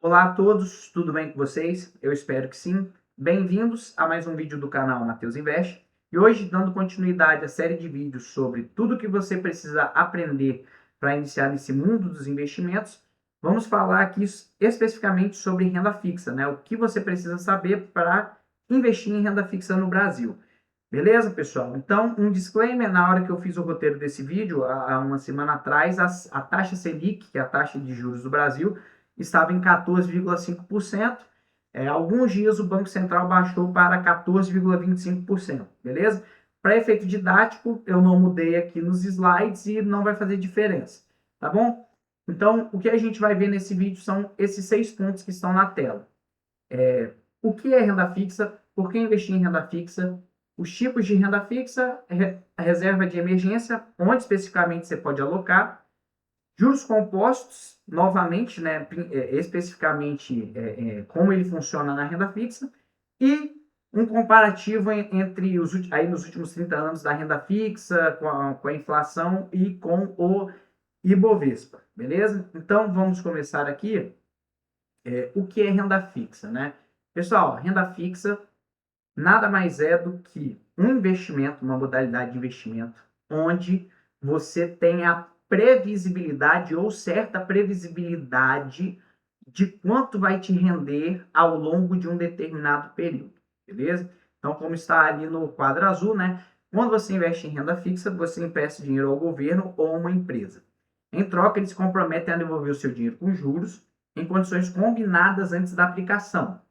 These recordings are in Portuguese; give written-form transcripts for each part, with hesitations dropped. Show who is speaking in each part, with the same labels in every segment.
Speaker 1: Olá a todos, tudo bem com vocês? Eu espero que sim. Bem-vindos a mais um vídeo do canal Matheus Invest. E hoje, dando continuidade à série de vídeos sobre tudo que você precisa aprender para iniciar nesse mundo dos investimentos, vamos falar aqui especificamente sobre renda fixa, né? O que você precisa saber para investir em renda fixa no Brasil. Beleza, pessoal? Então, um disclaimer, na hora que eu fiz o roteiro desse vídeo, há uma semana atrás, a taxa Selic, que é a taxa de juros do Brasil, estava em 14,5%. Alguns dias o Banco Central baixou para 14,25%, beleza? Para efeito didático, eu não mudei aqui nos slides e não vai fazer diferença, tá bom? Então, o que a gente vai ver nesse vídeo são esses 6 pontos que estão na tela. O que é renda fixa? Por que investir em renda fixa? Os tipos de renda fixa, a reserva de emergência, onde especificamente você pode alocar, juros compostos, novamente, né, especificamente como ele funciona na renda fixa, e um comparativo entre aí nos últimos 30 anos da renda fixa, com a inflação e com o Ibovespa, beleza? Então, vamos começar aqui. O que é renda fixa, né? Pessoal, renda fixa nada mais é do que um investimento, uma modalidade de investimento, onde você tem a previsibilidade ou certa previsibilidade de quanto vai te render ao longo de um determinado período, beleza? Então, como está ali no quadro azul, né? Quando você investe em renda fixa, você empresta dinheiro ao governo ou a uma empresa. Em troca, eles se comprometem a devolver o seu dinheiro com juros em condições combinadas antes da aplicação.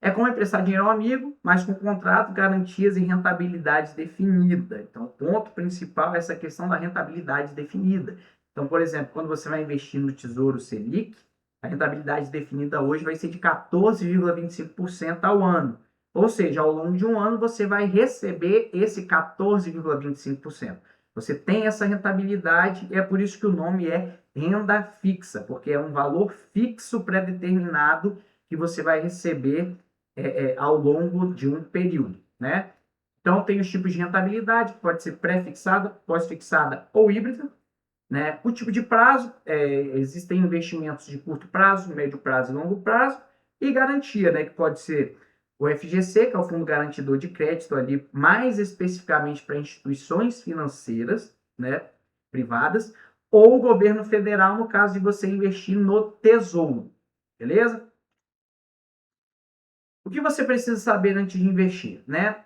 Speaker 1: É como emprestar dinheiro a um amigo, mas com contrato, garantias e rentabilidade definida. Então, o ponto principal é essa questão da rentabilidade definida. Então, por exemplo, quando você vai investir no Tesouro Selic, a rentabilidade definida hoje vai ser de 14,25% ao ano. Ou seja, ao longo de um ano você vai receber esse 14,25%. Você tem essa rentabilidade e é por isso que o nome é renda fixa, porque é um valor fixo pré-determinado que você vai receber ao longo de um período, né? Então, tem os tipos de rentabilidade, que pode ser pré-fixada, pós-fixada ou híbrida, né? O tipo de prazo, existem investimentos de curto prazo, médio prazo e longo prazo, e garantia, né? Que pode ser o FGC, que é o Fundo Garantidor de Crédito, ali mais especificamente para instituições financeiras, né? Privadas, ou o governo federal, no caso de você investir no Tesouro, beleza? O que você precisa saber antes de investir, né?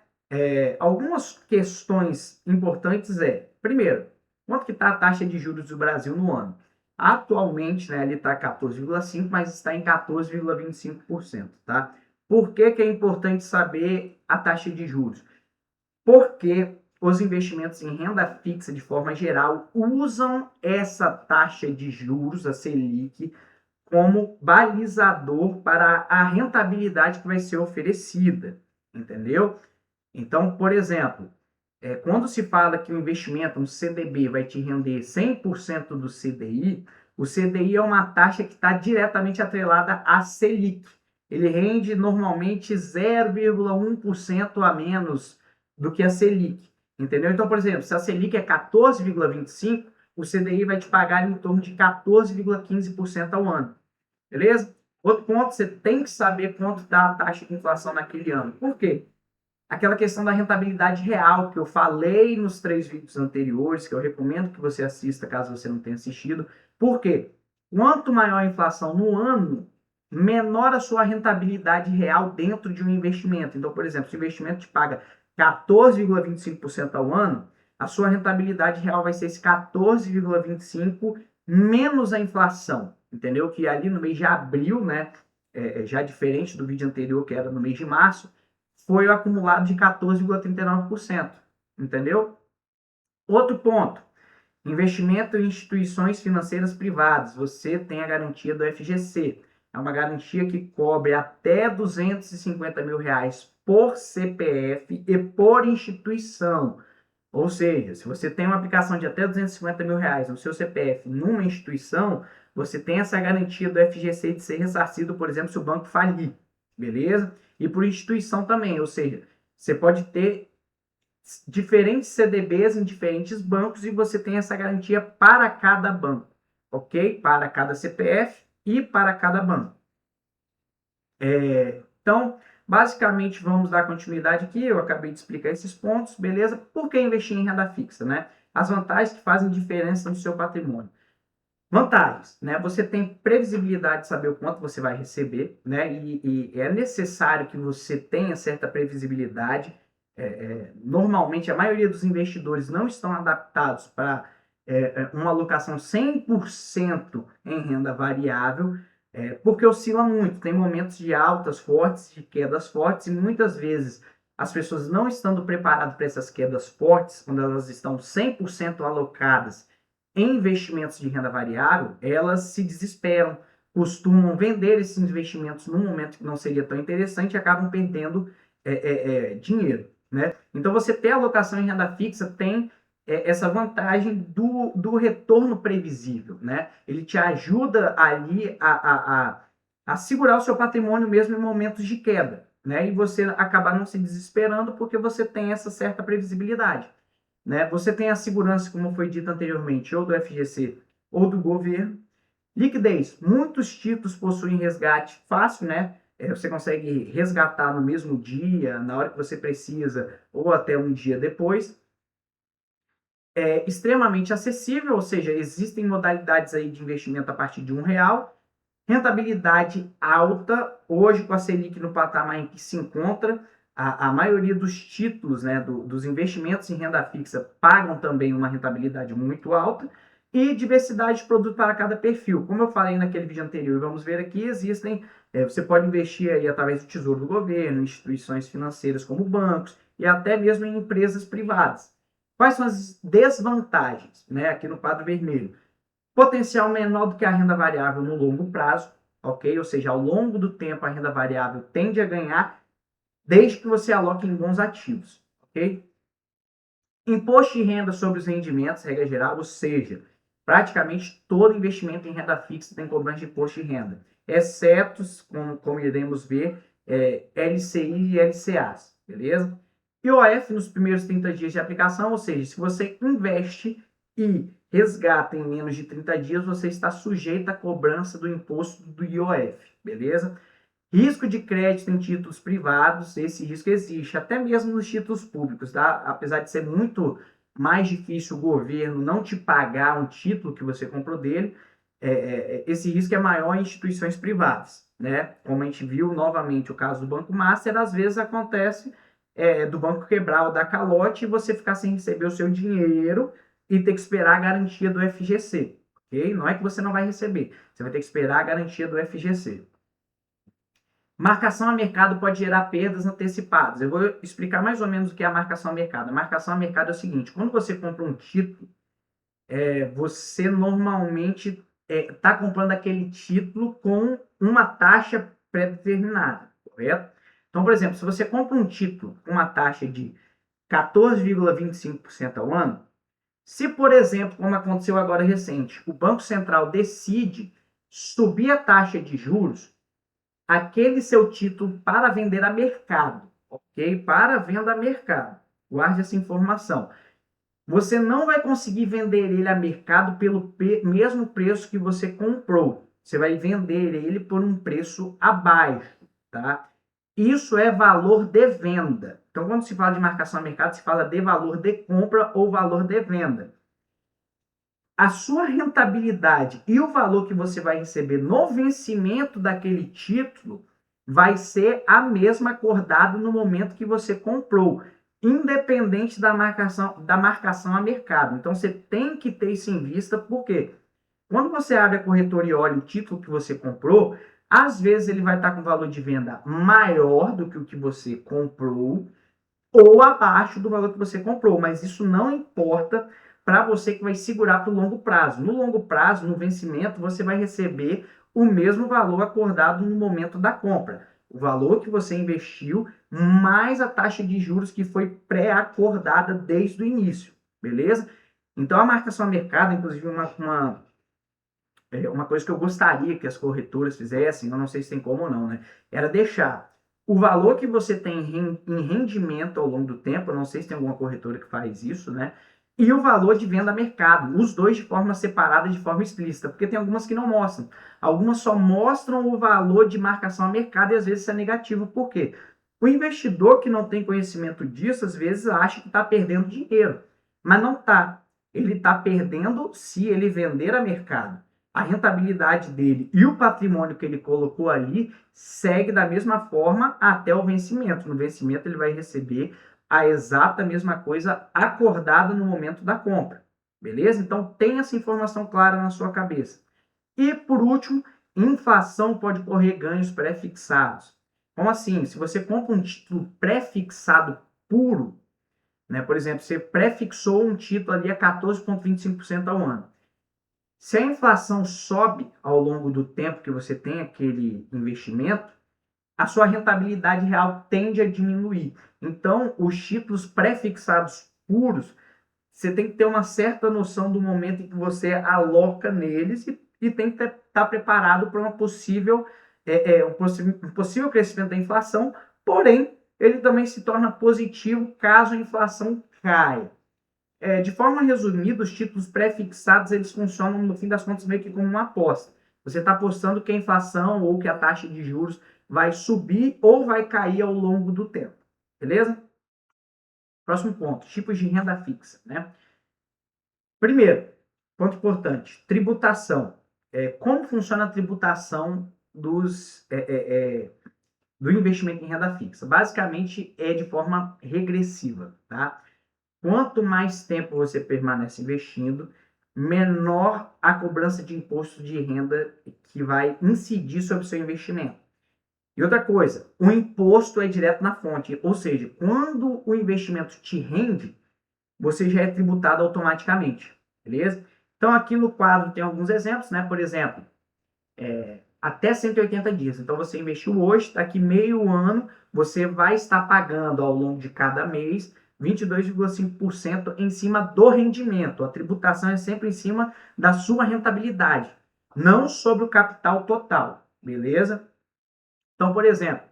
Speaker 1: Algumas questões importantes primeiro, quanto que está a taxa de juros do Brasil no ano? Atualmente, né, ele está 14,5%, mas está em 14,25%, tá? Por que que é importante saber a taxa de juros? Porque os investimentos em renda fixa, de forma geral, usam essa taxa de juros, a Selic, como balizador para a rentabilidade que vai ser oferecida, entendeu? Então, por exemplo, quando se fala que o investimento, um CDB, vai te render 100% do CDI, o CDI é uma taxa que está diretamente atrelada à Selic. Ele rende normalmente 0,1% a menos do que a Selic, entendeu? Então, por exemplo, se a Selic é 14,25%, o CDI vai te pagar em torno de 14,15% ao ano. Beleza? Outro ponto, você tem que saber quanto está a taxa de inflação naquele ano. Por quê? Aquela questão da rentabilidade real que eu falei nos 3 vídeos anteriores, que eu recomendo que você assista caso você não tenha assistido. Por quê? Quanto maior a inflação no ano, menor a sua rentabilidade real dentro de um investimento. Então, por exemplo, se o investimento te paga 14,25% ao ano, a sua rentabilidade real vai ser esse 14,25% menos a inflação, entendeu? Que ali no mês de abril, né, já diferente do vídeo anterior, que era no mês de março, foi o acumulado de 14,39%, entendeu? Outro ponto, investimento em instituições financeiras privadas, você tem a garantia do FGC, é uma garantia que cobre até R$ 250.000 por CPF e por instituição. Ou seja, se você tem uma aplicação de até R$ 250.000 no seu CPF numa instituição, você tem essa garantia do FGC de ser ressarcido, por exemplo, se o banco falir, beleza? E por instituição também, ou seja, você pode ter diferentes CDBs em diferentes bancos e você tem essa garantia para cada banco, ok? Para cada CPF e para cada banco. Então, basicamente, vamos dar continuidade aqui. Eu acabei de explicar esses pontos, beleza? Por que investir em renda fixa, né? As vantagens que fazem diferença no seu patrimônio. Vantagens, né? Você tem previsibilidade de saber o quanto você vai receber, né? E é necessário que você tenha certa previsibilidade. Normalmente, a maioria dos investidores não estão adaptados para uma alocação 100% em renda variável, porque oscila muito. Tem momentos de altas fortes, de quedas fortes, e muitas vezes as pessoas não estando preparadas para essas quedas fortes, quando elas estão 100% alocadas em investimentos de renda variável, elas se desesperam, costumam vender esses investimentos num momento que não seria tão interessante e acabam perdendo dinheiro, né? Então, você ter alocação em renda fixa tem essa vantagem do retorno previsível, né? Ele te ajuda ali a segurar o seu patrimônio mesmo em momentos de queda, né? E você acabar não se desesperando porque você tem essa certa previsibilidade, né? Você tem a segurança, como foi dito anteriormente, ou do FGC ou do governo. Liquidez. Muitos títulos possuem resgate fácil, né? Você consegue resgatar no mesmo dia, na hora que você precisa, ou até um dia depois. É extremamente acessível, ou seja, existem modalidades aí de investimento a partir de R$ 1. Rentabilidade alta, hoje com a Selic no patamar em que se encontra, a maioria dos títulos, né, dos investimentos em renda fixa pagam também uma rentabilidade muito alta, e diversidade de produto para cada perfil. Como eu falei naquele vídeo anterior, vamos ver aqui, existem, você pode investir aí através do Tesouro do Governo, instituições financeiras como bancos, e até mesmo em empresas privadas. Quais são as desvantagens, né, aqui no quadro vermelho? Potencial menor do que a renda variável no longo prazo, ok? Ou seja, ao longo do tempo a renda variável tende a ganhar, desde que você aloque em bons ativos, ok? Imposto de renda sobre os rendimentos, regra geral, ou seja, praticamente todo investimento em renda fixa tem cobrança de imposto de renda, exceto, como iremos ver, LCI e LCAs, beleza? IOF nos primeiros 30 dias de aplicação, ou seja, se você investe e resgata em menos de 30 dias, você está sujeito à cobrança do imposto do IOF, beleza? Risco de crédito em títulos privados, esse risco existe, até mesmo nos títulos públicos, tá? Apesar de ser muito mais difícil o governo não te pagar um título que você comprou dele, esse risco é maior em instituições privadas, né? Como a gente viu novamente o caso do Banco Master, às vezes acontece do banco quebrar ou dar calote e você ficar sem receber o seu dinheiro e ter que esperar a garantia do FGC, ok? Não é que você não vai receber, você vai ter que esperar a garantia do FGC. Marcação a mercado pode gerar perdas antecipadas. Eu vou explicar mais ou menos o que é a marcação a mercado. A marcação a mercado é o seguinte: quando você compra um título, você normalmente está comprando aquele título com uma taxa pré-determinada, correto? Então, por exemplo, se você compra um título com uma taxa de 14,25% ao ano, se, por exemplo, como aconteceu agora recente, o Banco Central decide subir a taxa de juros, aquele seu título para vender a mercado, ok? Para venda a mercado. Guarde essa informação. Você não vai conseguir vender ele a mercado pelo mesmo preço que você comprou. Você vai vender ele por um preço abaixo, tá? Isso é valor de venda. Então, quando se fala de marcação a mercado, se fala de valor de compra ou valor de venda. A sua rentabilidade e o valor que você vai receber no vencimento daquele título vai ser a mesma acordado no momento que você comprou, independente da marcação a mercado. Então, você tem que ter isso em vista, porque quando você abre a corretora e olha o título que você comprou, às vezes ele vai estar com valor de venda maior do que o que você comprou, ou abaixo do valor que você comprou, mas isso não importa para você que vai segurar para o longo prazo. No longo prazo, no vencimento, você vai receber o mesmo valor acordado no momento da compra. O valor que você investiu, mais a taxa de juros que foi pré-acordada desde o início, beleza? Então, a marcação a mercado, inclusive, uma coisa que eu gostaria que as corretoras fizessem, eu não sei se tem como ou não, né? Era deixar o valor que você tem em rendimento ao longo do tempo, eu não sei se tem alguma corretora que faz isso, né? e o valor de venda a mercado, os dois de forma separada, de forma explícita, porque tem algumas que não mostram. Algumas só mostram o valor de marcação a mercado e às vezes isso é negativo. Por quê? O investidor que não tem conhecimento disso, às vezes acha que está perdendo dinheiro, mas não está. Ele está perdendo se ele vender a mercado. A rentabilidade dele e o patrimônio que ele colocou ali segue da mesma forma até o vencimento. No vencimento ele vai receber a exata mesma coisa acordada no momento da compra. Beleza? Então tenha essa informação clara na sua cabeça. E por último, inflação pode correr ganhos pré-fixados. Como assim? Se você compra um título pré-fixado puro, né? Por exemplo, você pré-fixou um título ali a 14,25% ao ano. Se a inflação sobe ao longo do tempo que você tem aquele investimento, a sua rentabilidade real tende a diminuir. Então, os títulos pré-fixados puros, você tem que ter uma certa noção do momento em que você aloca neles e tem que estar preparado para um possível crescimento da inflação, porém, ele também se torna positivo caso a inflação caia. De forma resumida, os títulos pré-fixados eles funcionam, no fim das contas, meio que como uma aposta. Você está apostando que a inflação ou que a taxa de juros vai subir ou vai cair ao longo do tempo. Beleza? Próximo ponto, tipos de renda fixa. Né? Primeiro, ponto importante, tributação. Como funciona a tributação do investimento em renda fixa? Basicamente, é de forma regressiva. Tá? Quanto mais tempo você permanece investindo, menor a cobrança de imposto de renda que vai incidir sobre o seu investimento. E outra coisa, o imposto é direto na fonte, ou seja, quando o investimento te rende, você já é tributado automaticamente, beleza? Então aqui no quadro tem alguns exemplos, né? Por exemplo, até 180 dias. Então você investiu hoje, daqui meio ano, você vai estar pagando ao longo de cada mês 22,5% em cima do rendimento. A tributação é sempre em cima da sua rentabilidade, não sobre o capital total, beleza? Então, por exemplo,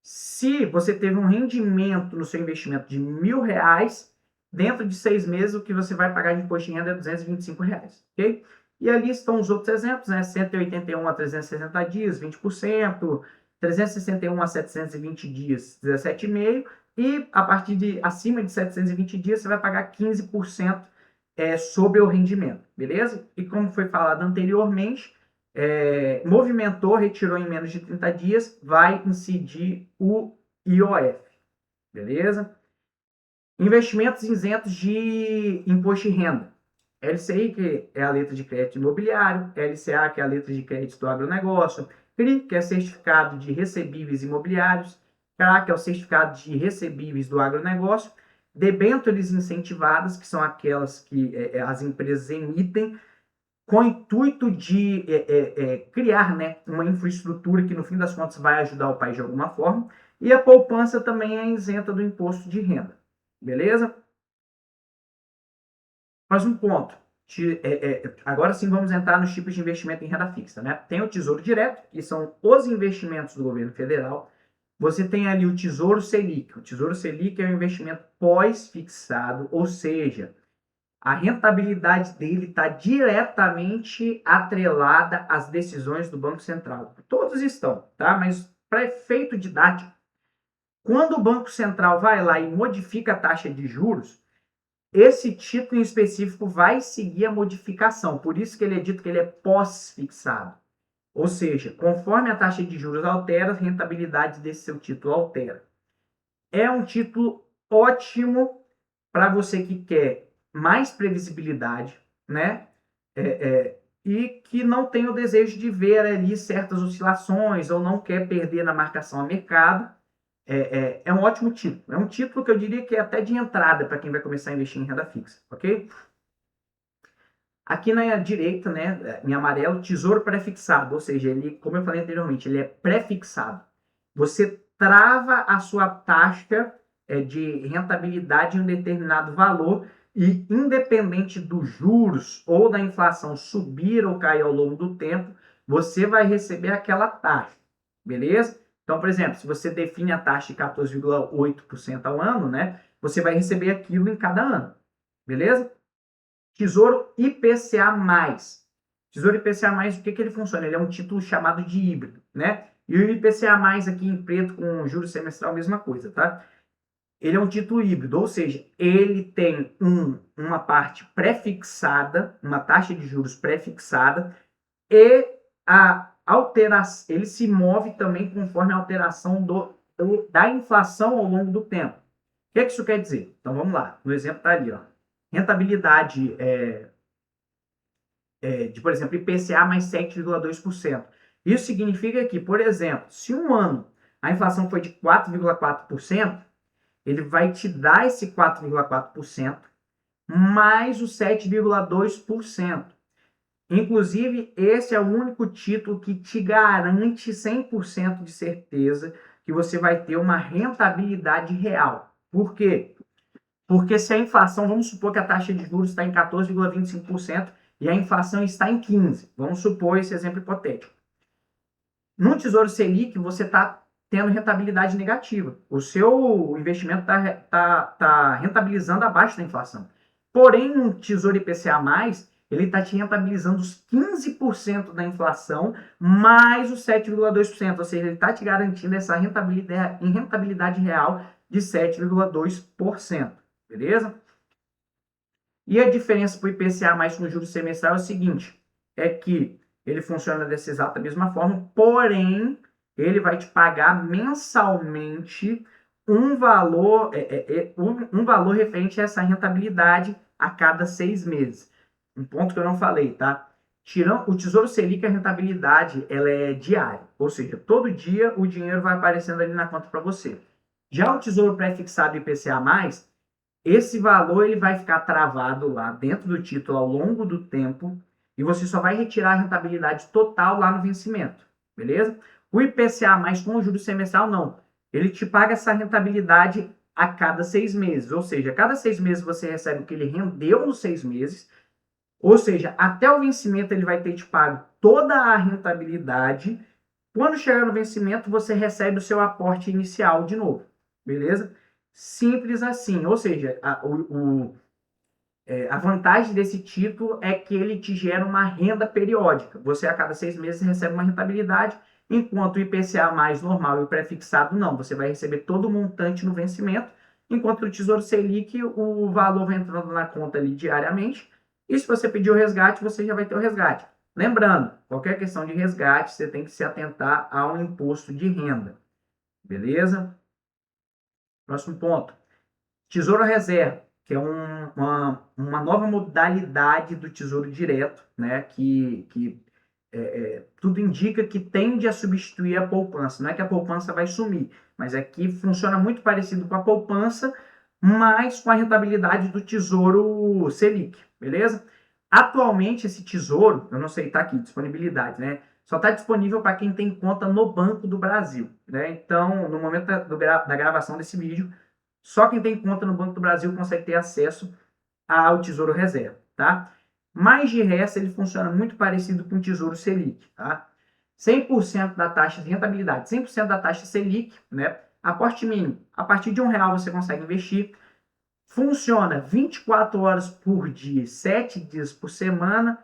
Speaker 1: se você teve um rendimento no seu investimento de R$1.000, dentro de 6 meses o que você vai pagar de imposto de renda é R$225, ok? E ali estão os outros exemplos, né? 181 a 360 dias, 20%, 361 a 720 dias, 17,5%, e a partir de acima de 720 dias você vai pagar 15% sobre o rendimento, beleza? E como foi falado anteriormente, movimentou, retirou em menos de 30 dias, vai incidir o IOF, beleza? Investimentos isentos de imposto de renda. LCI, que é a letra de crédito imobiliário, LCA, que é a letra de crédito do agronegócio, CRI, que é certificado de recebíveis imobiliários, CRA, que é o certificado de recebíveis do agronegócio, debêntures incentivadas, que são aquelas que as empresas emitem com o intuito de criar, né, uma infraestrutura que, no fim das contas, vai ajudar o país de alguma forma. E a poupança também é isenta do imposto de renda. Beleza? Próximo ponto. Agora sim vamos entrar nos tipos de investimento em renda fixa. Né? Tem o Tesouro Direto, que são os investimentos do governo federal. Você tem ali o Tesouro Selic. O Tesouro Selic é um investimento pós-fixado, ou seja, a rentabilidade dele está diretamente atrelada às decisões do Banco Central. Todos estão, tá? Mas para efeito didático, quando o Banco Central vai lá e modifica a taxa de juros, esse título em específico vai seguir a modificação. Por isso que ele é dito que ele é pós-fixado. Ou seja, conforme a taxa de juros altera, a rentabilidade desse seu título altera. É um título ótimo para você que quer mais previsibilidade, né? E que não tem o desejo de ver ali certas oscilações ou não quer perder na marcação a mercado. É um ótimo título. É um título que eu diria que é até de entrada para quem vai começar a investir em renda fixa, ok? Aqui na direita, né, em amarelo, tesouro pré-fixado, ou seja, ele, como eu falei anteriormente, ele é pré-fixado. Você trava a sua taxa de rentabilidade em um determinado valor e, independente dos juros ou da inflação subir ou cair ao longo do tempo, você vai receber aquela taxa, beleza? Então, por exemplo, se você define a taxa de 14,8% ao ano, né, você vai receber aquilo em cada ano. beleza? Tesouro IPCA+. Tesouro IPCA+, o que ele funciona? Ele é um título chamado de híbrido, né? E o IPCA+, aqui em preto, com juros semestral, mesma coisa, tá? Ele é um título híbrido, ou seja, ele tem uma parte pré-fixada, uma taxa de juros pré-fixada, e a alteração, ele se move também conforme a alteração da inflação ao longo do tempo. O que isso quer dizer? Então vamos lá, no exemplo está ali, ó. Rentabilidade de, por exemplo, IPCA mais 7,2%. Isso significa que, por exemplo, se um ano a inflação foi de 4,4%, ele vai te dar esse 4,4% mais o 7,2%. Inclusive, esse é o único título que te garante 100% de certeza que você vai ter uma rentabilidade real. Por quê? Porque se a inflação, vamos supor que a taxa de juros está em 14,25% e a inflação está em 15%. Vamos supor esse exemplo hipotético. No Tesouro Selic, você está tendo rentabilidade negativa. O seu investimento está rentabilizando abaixo da inflação. Porém, no Tesouro IPCA+, ele está te rentabilizando os 15% da inflação mais os 7,2%. Ou seja, ele está te garantindo essa rentabilidade real de 7,2%. Beleza? E a diferença para o IPCA mais no juros semestral é o seguinte, é que ele funciona dessa exata mesma forma, porém, ele vai te pagar mensalmente um valor, um valor referente a essa rentabilidade a cada 6 meses. Um ponto que eu não falei, tá? Tirando o Tesouro Selic, a rentabilidade ela é diária, ou seja, todo dia o dinheiro vai aparecendo ali na conta para você. Já o Tesouro Pré-fixado IPCA+, esse valor ele vai ficar travado lá dentro do título ao longo do tempo e você só vai retirar a rentabilidade total lá no vencimento, beleza? O IPCA mais com o juros semestral não. Ele te paga essa rentabilidade a cada 6 meses, ou seja, a cada 6 meses você recebe o que ele rendeu nos 6 meses, ou seja, até o vencimento ele vai ter te pago toda a rentabilidade. Quando chegar no vencimento, você recebe o seu aporte inicial de novo, beleza? Simples assim, ou seja, a vantagem desse título é que ele te gera uma renda periódica. Você a cada 6 meses recebe uma rentabilidade, enquanto o IPCA mais normal e o pré-fixado não. Você vai receber todo o montante no vencimento, enquanto o Tesouro Selic, o valor vai entrando na conta ali diariamente, e se você pedir o resgate, você já vai ter o resgate. Lembrando, qualquer questão de resgate, você tem que se atentar ao imposto de renda. Beleza? Próximo ponto. Tesouro Reserva, que é uma nova modalidade do Tesouro Direto, né? Que tudo indica que tende a substituir a poupança. Não é que a poupança vai sumir, mas é que funciona muito parecido com a poupança, mas com a rentabilidade do Tesouro Selic, beleza? Atualmente, esse tesouro, eu não sei, está aqui, disponibilidade, né? Só está disponível para quem tem conta no Banco do Brasil, né? Então, no momento da gravação desse vídeo, só quem tem conta no Banco do Brasil consegue ter acesso ao Tesouro Reserva, tá? Mas de resto, ele funciona muito parecido com o Tesouro Selic, tá? 100% da taxa de rentabilidade, 100% da taxa Selic, né? Aporte mínimo, a partir de R$1 você consegue investir. Funciona 24 horas por dia, 7 dias por semana.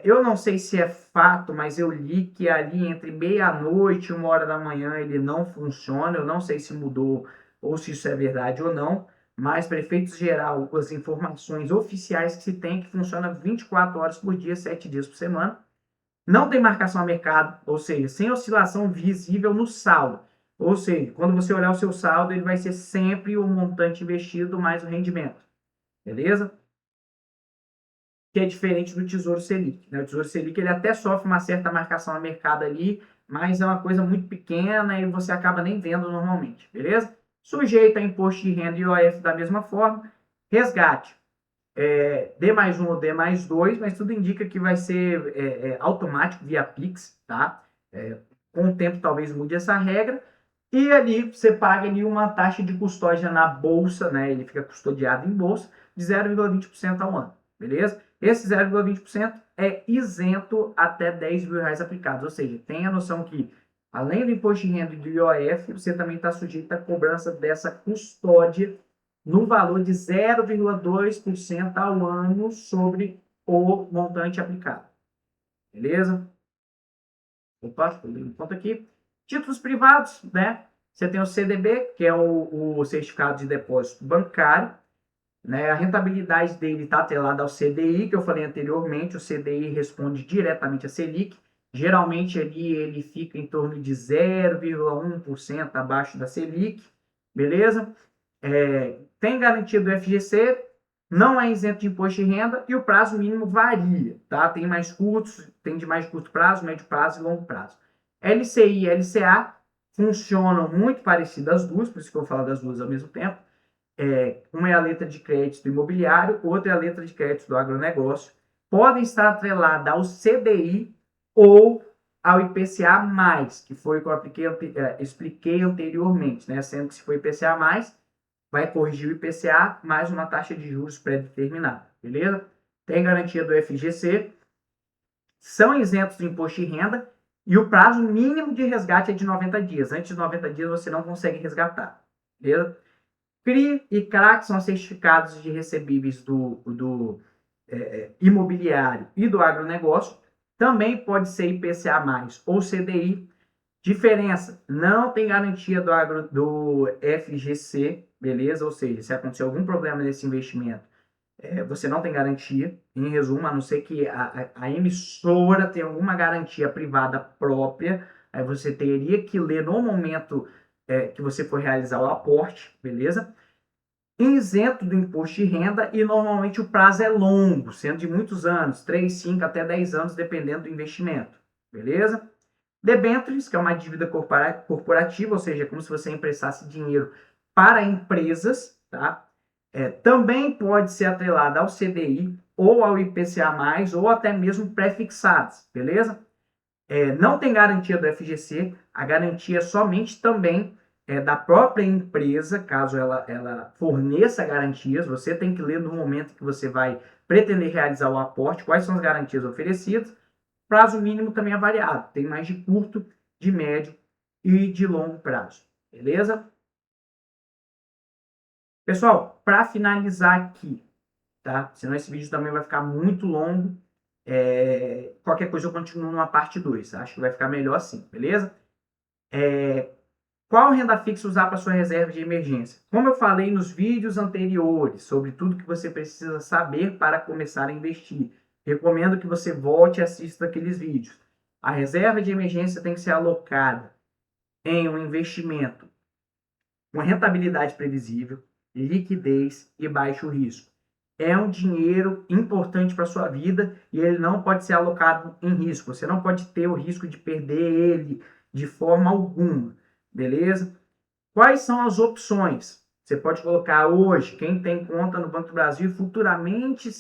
Speaker 1: Eu não sei se é fato, mas eu li que ali entre meia-noite e 1 hora da manhã ele não funciona. Eu não sei se mudou ou se isso é verdade ou não, mas para efeitos geral, as informações oficiais que se tem que funciona 24 horas por dia, 7 dias por semana. Não tem marcação a mercado, ou seja, sem oscilação visível no saldo. Ou seja, quando você olhar o seu saldo, ele vai ser sempre o montante investido mais o rendimento. Beleza? Que é diferente do Tesouro Selic, né? O Tesouro Selic ele até sofre uma certa marcação a mercado ali, mas é uma coisa muito pequena e você acaba nem vendo normalmente, beleza? Sujeito a imposto de renda e IOF da mesma forma. Resgate. D+1 ou D+2, mas tudo indica que vai ser automático via Pix, tá? Com o tempo talvez mude essa regra. E ali você paga ali uma taxa de custódia na bolsa, né? Ele fica custodiado em bolsa de 0,20% ao ano, beleza? Esse 0,20% é isento até R$10.000 aplicados, ou seja, tenha a noção que além do imposto de renda e do IOF, você também está sujeito à cobrança dessa custódia no valor de 0,2% ao ano sobre o montante aplicado. Beleza? Opa, estou dando conta aqui. Títulos privados, né? Você tem o CDB, que é o Certificado de Depósito Bancário, né? A rentabilidade dele está atrelada ao CDI, que eu falei anteriormente. O CDI responde diretamente à Selic. Geralmente ali ele fica em torno de 0,1% abaixo da Selic, beleza? Tem garantia do FGC, não é isento de imposto de renda e o prazo mínimo varia, tá? Tem mais curtos, tem de mais curto prazo, médio prazo e longo prazo. LCI e LCA funcionam muito parecidas as duas, por isso que eu falo das duas ao mesmo tempo. Uma é a letra de crédito imobiliário, outra é a letra de crédito do agronegócio. Podem estar atreladas ao CDI ou ao IPCA+, que foi o que eu expliquei anteriormente, né? Sendo que se for IPCA+, vai corrigir o IPCA mais uma taxa de juros pré-determinada, beleza? Tem garantia do FGC, são isentos do imposto de renda e o prazo mínimo de resgate é de 90 dias. Antes de 90 dias você não consegue resgatar, beleza? CRI e CRA, que são certificados de recebíveis do imobiliário e do agronegócio, também pode ser IPCA+, ou CDI. Diferença, não tem garantia do FGC, beleza? Ou seja, se acontecer algum problema nesse investimento, você não tem garantia. Em resumo, a não ser que a emissora tenha alguma garantia privada própria, aí você teria que ler no momento que você for realizar o aporte, beleza? Isento do imposto de renda e normalmente o prazo é longo, sendo de muitos anos, 3, 5 até 10 anos, dependendo do investimento, beleza? Debêntures, que é uma dívida corporativa, ou seja, como se você emprestasse dinheiro para empresas, tá? Também pode ser atrelada ao CDI ou ao IPCA+, ou até mesmo pré-fixadas, beleza? Não tem garantia do FGC, a garantia é somente também da própria empresa, caso ela forneça garantias. Você tem que ler no momento que você vai pretender realizar o aporte, quais são as garantias oferecidas. Prazo mínimo também é variado, tem mais de curto, de médio e de longo prazo, beleza? Pessoal, para finalizar aqui, tá? Senão esse vídeo também vai ficar muito longo. Qualquer coisa eu continuo numa parte 2, acho que vai ficar melhor assim, beleza? Qual renda fixa usar para sua reserva de emergência? Como eu falei nos vídeos anteriores sobre tudo que você precisa saber para começar a investir, recomendo que você volte e assista aqueles vídeos. A reserva de emergência tem que ser alocada em um investimento com rentabilidade previsível, liquidez e baixo risco. É um dinheiro importante para a sua vida e ele não pode ser alocado em risco. Você não pode ter o risco de perder ele de forma alguma, beleza? Quais são as opções? Você pode colocar hoje, quem tem conta no Banco do Brasil, futuramente,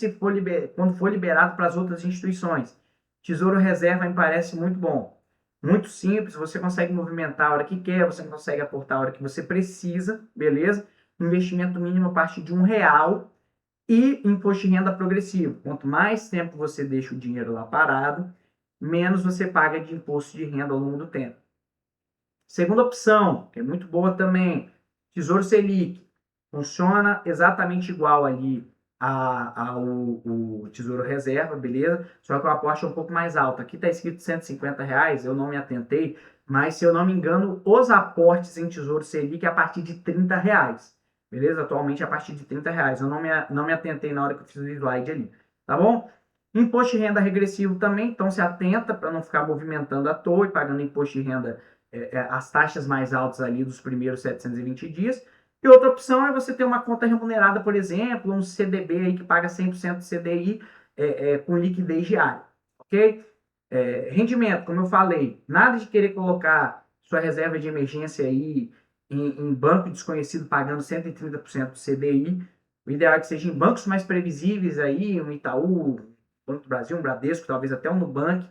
Speaker 1: quando for liberado para as outras instituições. Tesouro Reserva me parece muito bom. Muito simples, você consegue movimentar a hora que quer, você consegue aportar a hora que você precisa, beleza? Investimento mínimo a partir de R$1 e imposto de renda progressivo. Quanto mais tempo você deixa o dinheiro lá parado, menos você paga de imposto de renda ao longo do tempo. Segunda opção, que é muito boa também, Tesouro Selic. Funciona exatamente igual ali ao Tesouro Reserva, beleza? Só que o aporte é um pouco mais alto. Aqui está escrito R$150, eu não me atentei, mas se eu não me engano, os aportes em Tesouro Selic é a partir de R$30, beleza? Atualmente é a partir de R$30. Eu não me atentei na hora que eu fiz o slide ali, tá bom? Imposto de renda regressivo também, então se atenta para não ficar movimentando à toa e pagando imposto de renda as taxas mais altas ali dos primeiros 720 dias. E outra opção é você ter uma conta remunerada, por exemplo, um CDB aí que paga 100% do CDI com liquidez diária, ok? Rendimento, como eu falei, nada de querer colocar sua reserva de emergência aí em banco desconhecido pagando 130% do CDI. O ideal é que seja em bancos mais previsíveis aí, um Itaú, Banco do Brasil, um Bradesco, talvez até um Nubank,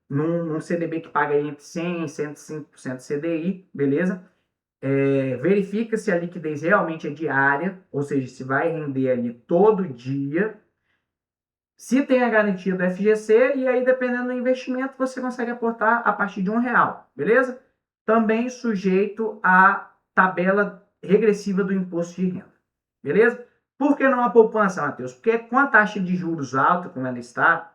Speaker 1: num CDB que paga entre 100% e 105% CDI, beleza? Verifica se a liquidez realmente é diária, ou seja, se vai render ali todo dia. Se tem a garantia do FGC, e aí dependendo do investimento, você consegue aportar a partir de R$1, beleza? Também sujeito à tabela regressiva do imposto de renda. Beleza? Por que não a poupança, Matheus? Porque com a taxa de juros alta, como ela está,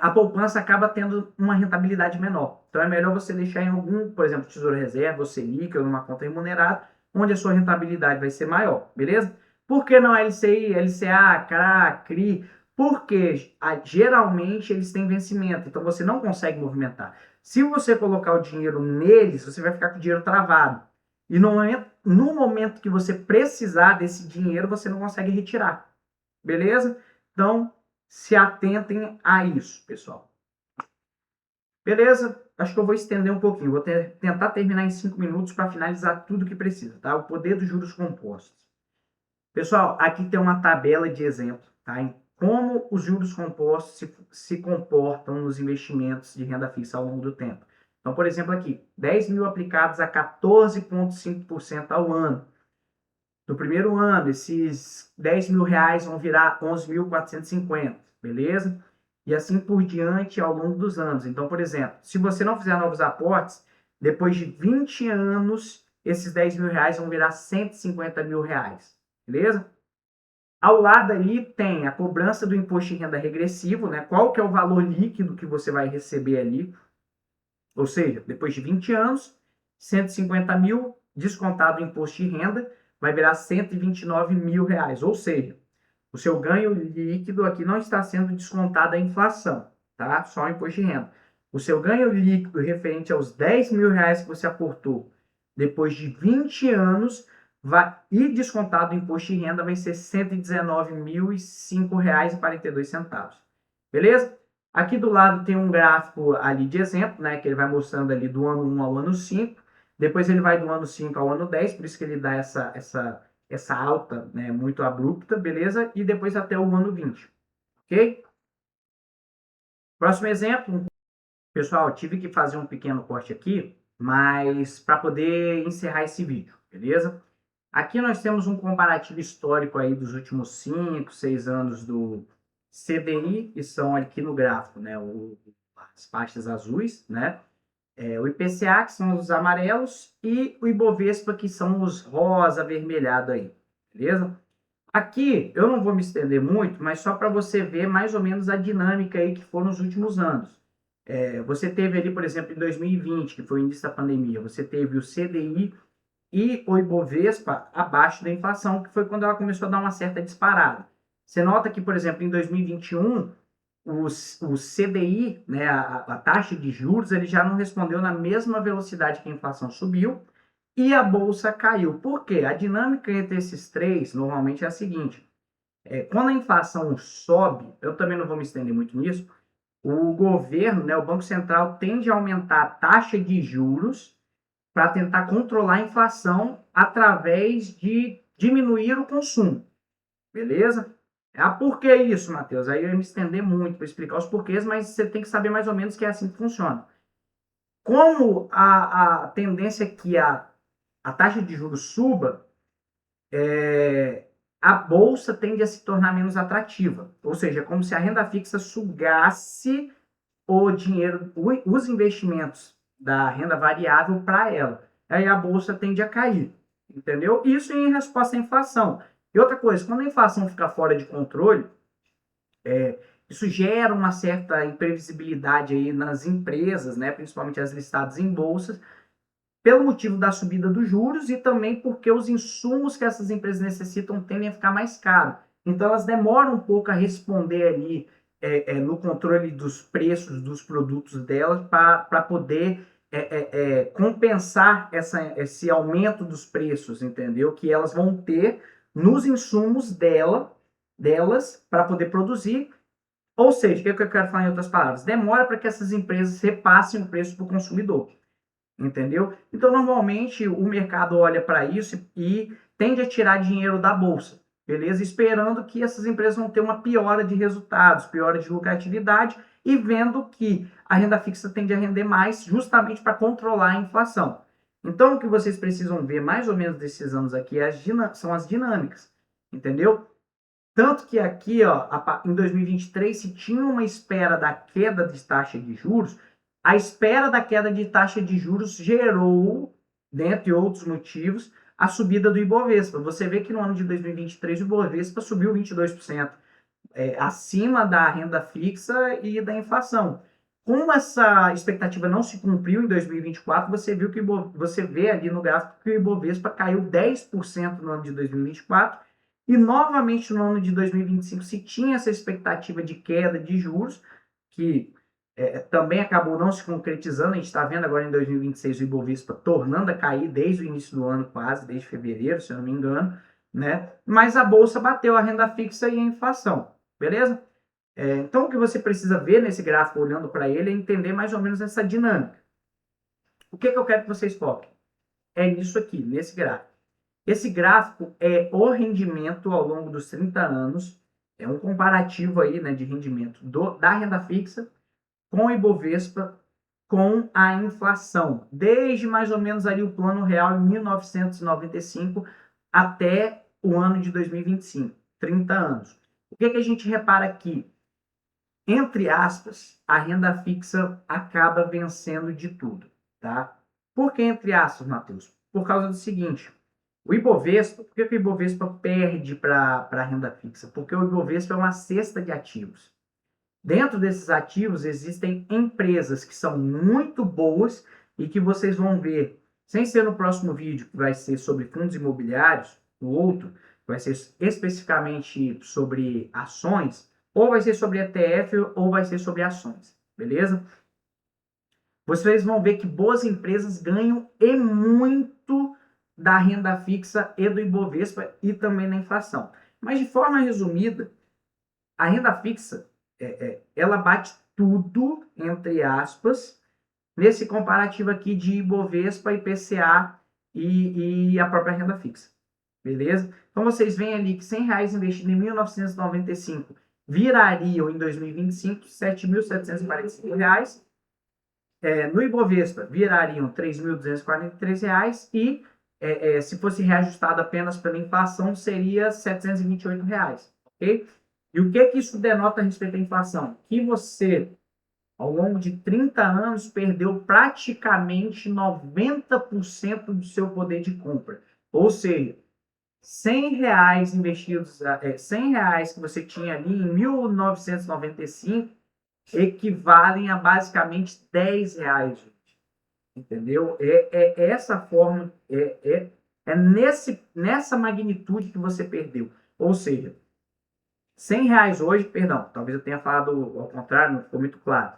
Speaker 1: a poupança acaba tendo uma rentabilidade menor. Então é melhor você deixar em algum, por exemplo, Tesouro Reserva, ou Selic, ou numa conta remunerada, onde a sua rentabilidade vai ser maior, beleza? Por que não LCI, LCA, CRA, CRI? Porque geralmente eles têm vencimento, então você não consegue movimentar. Se você colocar o dinheiro neles, você vai ficar com o dinheiro travado. E no momento que você precisar desse dinheiro, você não consegue retirar. Beleza? Então, se atentem a isso, pessoal. Beleza? Acho que eu vou estender um pouquinho. Vou tentar terminar em 5 minutos para finalizar tudo que precisa, tá? O poder dos juros compostos. Pessoal, aqui tem uma tabela de exemplo, tá? Em como os juros compostos se comportam nos investimentos de renda fixa ao longo do tempo. Então, por exemplo, aqui, 10 mil aplicados a 14,5% ao ano. No primeiro ano, esses 10 mil reais vão virar 11.450, beleza? E assim por diante ao longo dos anos. Então, por exemplo, se você não fizer novos aportes, depois de 20 anos, esses 10 mil reais vão virar 150 mil reais, beleza? Ao lado aí tem a cobrança do imposto de renda regressivo, né? Qual que é o valor líquido que você vai receber ali? Ou seja, depois de 20 anos, 150 mil descontado o imposto de renda, vai virar 129 mil reais. Ou seja, o seu ganho líquido aqui não está sendo descontado a inflação, tá? Só o imposto de renda. O seu ganho líquido referente aos 10 mil reais que você aportou depois de 20 anos e descontado o imposto de renda vai ser R$ 119.005,42. Beleza? Aqui do lado tem um gráfico ali de exemplo, né? Que ele vai mostrando ali do ano 1 ao ano 5. Depois ele vai do ano 5 ao ano 10, por isso que ele dá essa alta, né, muito abrupta, beleza? E depois até o ano 20, ok? Próximo exemplo. Pessoal, tive que fazer um pequeno corte aqui, mas para poder encerrar esse vídeo, beleza? Aqui nós temos um comparativo histórico aí dos últimos 5, 6 anos do CDI, que são aqui no gráfico, né? As faixas azuis, né? O IPCA, que são os amarelos, e o Ibovespa, que são os rosa avermelhado aí, beleza? Aqui eu não vou me estender muito, mas só para você ver mais ou menos a dinâmica aí que foram nos últimos anos. Você teve ali, por exemplo, em 2020, que foi o início da pandemia, você teve o CDI e o Ibovespa abaixo da inflação, que foi quando ela começou a dar uma certa disparada. Você nota que, por exemplo, em 2021, o CDI, né, a taxa de juros, ele já não respondeu na mesma velocidade que a inflação subiu e a bolsa caiu. Por quê? A dinâmica entre esses três normalmente é a seguinte: quando a inflação sobe, eu também não vou me estender muito nisso, o governo, né, o Banco Central, tende a aumentar a taxa de juros para tentar controlar a inflação através de diminuir o consumo. Beleza? Por que isso, Matheus? Aí eu ia me estender muito para explicar os porquês, mas você tem que saber mais ou menos que é assim que funciona. Como a tendência é que a taxa de juros suba, a bolsa tende a se tornar menos atrativa. Ou seja, é como se a renda fixa sugasse o dinheiro, os investimentos da renda variável para ela. Aí a bolsa tende a cair, entendeu? Isso em resposta à inflação. E outra coisa, quando a inflação fica fora de controle, isso gera uma certa imprevisibilidade aí nas empresas, né, principalmente as listadas em bolsas, pelo motivo da subida dos juros e também porque os insumos que essas empresas necessitam tendem a ficar mais caros. Então, elas demoram um pouco a responder ali no controle dos preços dos produtos delas para poder compensar esse aumento dos preços, entendeu? Que elas vão ter nos insumos delas para poder produzir. Ou seja, o que eu quero falar em outras palavras? Demora para que essas empresas repassem o preço para o consumidor. Entendeu? Então, normalmente, o mercado olha para isso e tende a tirar dinheiro da bolsa, beleza? Esperando que essas empresas vão ter uma piora de resultados, piora de lucratividade e vendo que a renda fixa tende a render mais justamente para controlar a inflação. Então, o que vocês precisam ver mais ou menos desses anos aqui são as dinâmicas, entendeu? Tanto que aqui, ó, em 2023, se tinha uma espera da queda de taxa de juros, a espera da queda de taxa de juros gerou dentre outros motivos, a subida do Ibovespa. Você vê que no ano de 2023 o Ibovespa subiu 22%, acima da renda fixa e da inflação. Como essa expectativa não se cumpriu em 2024, você vê ali no gráfico que o Ibovespa caiu 10% no ano de 2024 e novamente no ano de 2025 se tinha essa expectativa de queda de juros, que também acabou não se concretizando. A gente está vendo agora em 2026 o Ibovespa tornando a cair desde o início do ano, quase, desde fevereiro, se eu não me engano, né? Mas a Bolsa bateu a renda fixa e a inflação, beleza? Então, o que você precisa ver nesse gráfico, olhando para ele, é entender mais ou menos essa dinâmica. O que eu quero que vocês foquem? É nisso aqui, nesse gráfico. Esse gráfico é o rendimento ao longo dos 30 anos, é um comparativo aí, né, de rendimento da renda fixa com o Ibovespa, com a inflação, desde mais ou menos ali o Plano Real em 1995 até o ano de 2025, 30 anos. O que a gente repara aqui? Entre aspas, a renda fixa acaba vencendo de tudo, tá? Por que entre aspas, Matheus? Por causa do seguinte, o Ibovespa, por que o Ibovespa perde para a renda fixa? Porque o Ibovespa é uma cesta de ativos. Dentro desses ativos existem empresas que são muito boas e que vocês vão ver, sem ser no próximo vídeo, que vai ser sobre fundos imobiliários, o outro vai ser especificamente sobre ações, ou vai ser sobre ETF ou vai ser sobre ações, beleza? Vocês vão ver que boas empresas ganham e muito da renda fixa e do Ibovespa e também da inflação. Mas de forma resumida, a renda fixa ela bate tudo, entre aspas, nesse comparativo aqui de Ibovespa, IPCA e a própria renda fixa. Beleza? Então, vocês veem ali que R$100 investido em 1995 virariam em 2025 R$7.745. No Ibovespa, virariam R$3.243 e, se fosse reajustado apenas pela inflação, seria R$728. Ok? E o que isso denota a respeito à inflação? Que você, ao longo de 30 anos, perdeu praticamente 90% do seu poder de compra. Ou seja, R$100 investidos, R$100 que você tinha ali em 1995 equivalem a basicamente R$10. Entendeu? Essa forma, nessa magnitude que você perdeu. Ou seja, R$100 hoje, perdão, talvez eu tenha falado ao contrário, não ficou muito claro.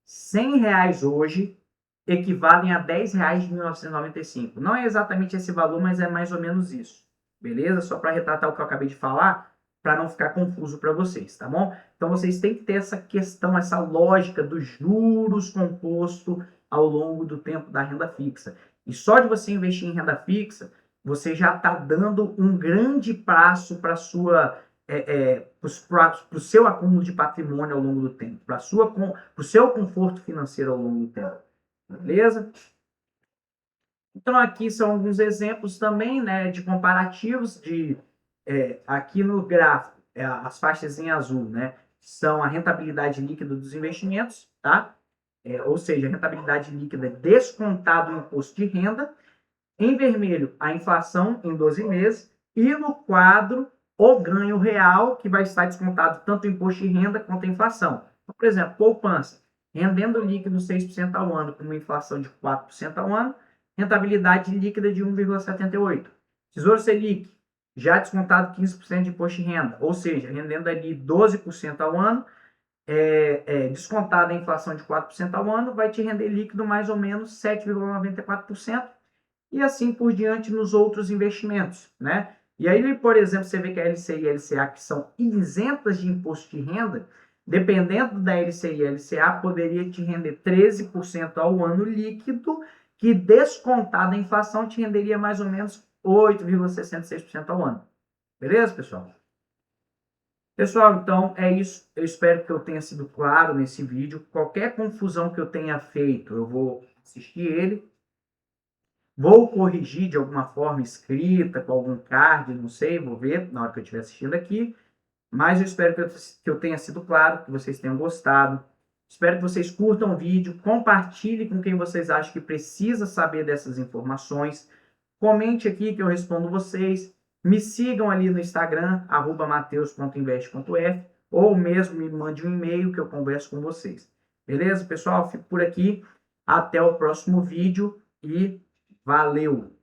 Speaker 1: R$100 hoje equivalem a R$10 de 1995. Não é exatamente esse valor, mas é mais ou menos isso. Beleza? Só para retratar o que eu acabei de falar, para não ficar confuso para vocês, tá bom? Então vocês têm que ter essa questão, essa lógica dos juros composto ao longo do tempo da renda fixa. E só de você investir em renda fixa, você já está dando um grande passo para o seu acúmulo de patrimônio ao longo do tempo, para o seu conforto financeiro ao longo do tempo. Beleza? Então, aqui são alguns exemplos também, né, de comparativos aqui no gráfico, as faixas em azul, né, são a rentabilidade líquida dos investimentos, tá? Ou seja, a rentabilidade líquida descontado o imposto de renda. Em vermelho, a inflação em 12 meses. E no quadro, o ganho real, que vai estar descontado tanto o imposto de renda quanto a inflação. Então, por exemplo, poupança, rendendo líquido 6% ao ano, com uma inflação de 4% ao ano, rentabilidade líquida de 1,78%. Tesouro Selic, já descontado 15% de imposto de renda, ou seja, rendendo ali 12% ao ano, descontada a inflação de 4% ao ano, vai te render líquido mais ou menos 7,94%, e assim por diante nos outros investimentos, né? E aí, por exemplo, você vê que a LCI e a LCA, que são isentas de imposto de renda, dependendo da LCI e LCA, poderia te render 13% ao ano líquido, que descontada a inflação te renderia mais ou menos 8,66% ao ano. Beleza, pessoal? Pessoal, então é isso. Eu espero que eu tenha sido claro nesse vídeo. Qualquer confusão que eu tenha feito, eu vou assistir ele. Vou corrigir de alguma forma escrita, com algum card, não sei, vou ver na hora que eu estiver assistindo aqui. Mas eu espero que eu tenha sido claro, que vocês tenham gostado. Espero que vocês curtam o vídeo, compartilhem com quem vocês acham que precisa saber dessas informações. Comente aqui que eu respondo vocês. Me sigam ali no Instagram, @mateus.invest.f, ou mesmo me mande um e-mail que eu converso com vocês. Beleza, pessoal? Fico por aqui. Até o próximo vídeo e valeu!